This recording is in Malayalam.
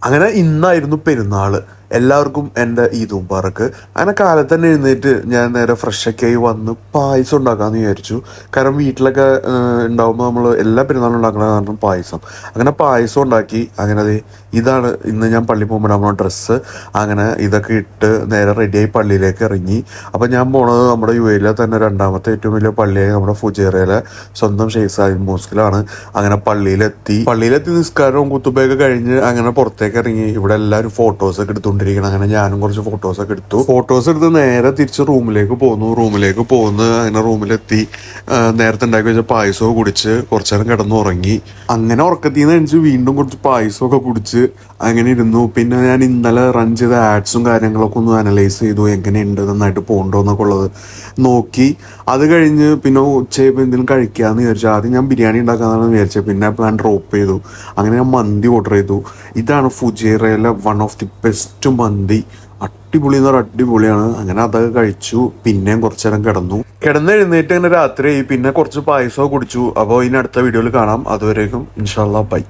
അങ്ങനെ ഇന്നായിരുന്നു പെരുന്നാള്. എല്ലാവർക്കും എൻ്റെ ഈദ് മുബാറക്ക്. അങ്ങനെ കാലത്ത് തന്നെ എഴുന്നേറ്റ് ഞാൻ നേരെ ഫ്രഷൊക്കെ ആയി വന്ന് പായസം ഉണ്ടാക്കാമെന്ന് വിചാരിച്ചു. കാരണം വീട്ടിലൊക്കെ ഉണ്ടാകുമ്പോൾ നമ്മൾ എല്ലാ പെരുന്നാളും ഉണ്ടാക്കുന്ന കാരണം പായസം. അങ്ങനെ പായസം ഉണ്ടാക്കി. അങ്ങനെ ഇതാണ് ഇന്ന് ഞാൻ പള്ളി പോകുമ്പോൾ നമ്മുടെ ഡ്രസ്സ്. അങ്ങനെ ഇതൊക്കെ ഇട്ട് നേരെ റെഡിയായി പള്ളിയിലേക്ക് ഇറങ്ങി. അപ്പം ഞാൻ പോണത് നമ്മുടെ UAE തന്നെ രണ്ടാമത്തെ ഏറ്റവും വലിയ പള്ളിയായ നമ്മുടെ ഫുജൈറയിലെ സ്വന്തം ഷെയ്ഖ് സായിദ് മോസ്കിലാണ്. അങ്ങനെ പള്ളിയിലെത്തി നിസ്കാരവും കുത്തുബയൊക്കെ കഴിഞ്ഞ് അങ്ങനെ പുറത്തേക്ക് ഇറങ്ങി. ഇവിടെ എല്ലാവരും ഫോട്ടോസൊക്കെ എടുത്തുകൊണ്ടിരിക്കണം. അങ്ങനെ ഞാനും കുറച്ച് ഫോട്ടോസൊക്കെ എടുത്തു. ഫോട്ടോസ് എടുത്ത് നേരെ തിരിച്ച് റൂമിലേക്ക് പോകുന്നു. അങ്ങനെ റൂമിലെത്തി നേരത്തെ ഉണ്ടാക്കി വെച്ച പായസമൊക്കെ കുടിച്ച് കുറച്ചു നേരം കിടന്നുറങ്ങി. അങ്ങനെ ഉറക്കത്തിൽ നിന്ന് എണിച്ച് വീണ്ടും കുറച്ച് പായസമൊക്കെ കുടിച്ച് അങ്ങനെ ഇരുന്നു. പിന്നെ ഞാൻ ഇന്നലെ റൺ ചെയ്ത ആഡ്സും കാര്യങ്ങളൊക്കെ ഒന്ന് അനലൈസ് ചെയ്തു. എങ്ങനെയുണ്ട്, നന്നായിട്ട് പോകണ്ടോ എന്നൊക്കെ ഉള്ളത് നോക്കി. അത് കഴിഞ്ഞ് പിന്നെ ഉച്ചയായപ്പോൾ എന്തെങ്കിലും കഴിക്കാമെന്ന് വിചാരിച്ചു. ആദ്യം ഞാൻ ബിരിയാണി ഉണ്ടാക്കാമെന്നാണ് വിചാരിച്ചത്. പിന്നെ പ്ലാൻ ഡ്രോപ്പ് ചെയ്തു. അങ്ങനെ ഞാൻ മന്തി ഓർഡർ ചെയ്തു. ഇതാണ് ഫുജൈറയിലെ വൺ ഓഫ് ദി ബെസ്റ്റ് മന്തി. അടിപൊളി എന്ന് പറഞ്ഞാൽ അടിപൊളിയാണ്. അങ്ങനെ അതൊക്കെ കഴിച്ചു. പിന്നെയും കുറച്ചു നേരം കിടന്നെഴുന്നേറ്റ് അങ്ങനെ രാത്രിയായി. പിന്നെ കുറച്ച് പായസമൊക്കെ കുടിച്ചു. അപ്പോൾ ഇനി അടുത്ത വീഡിയോയിൽ കാണാം. അതുവരേക്കും ഇൻഷാ അല്ലാഹ് ബൈ.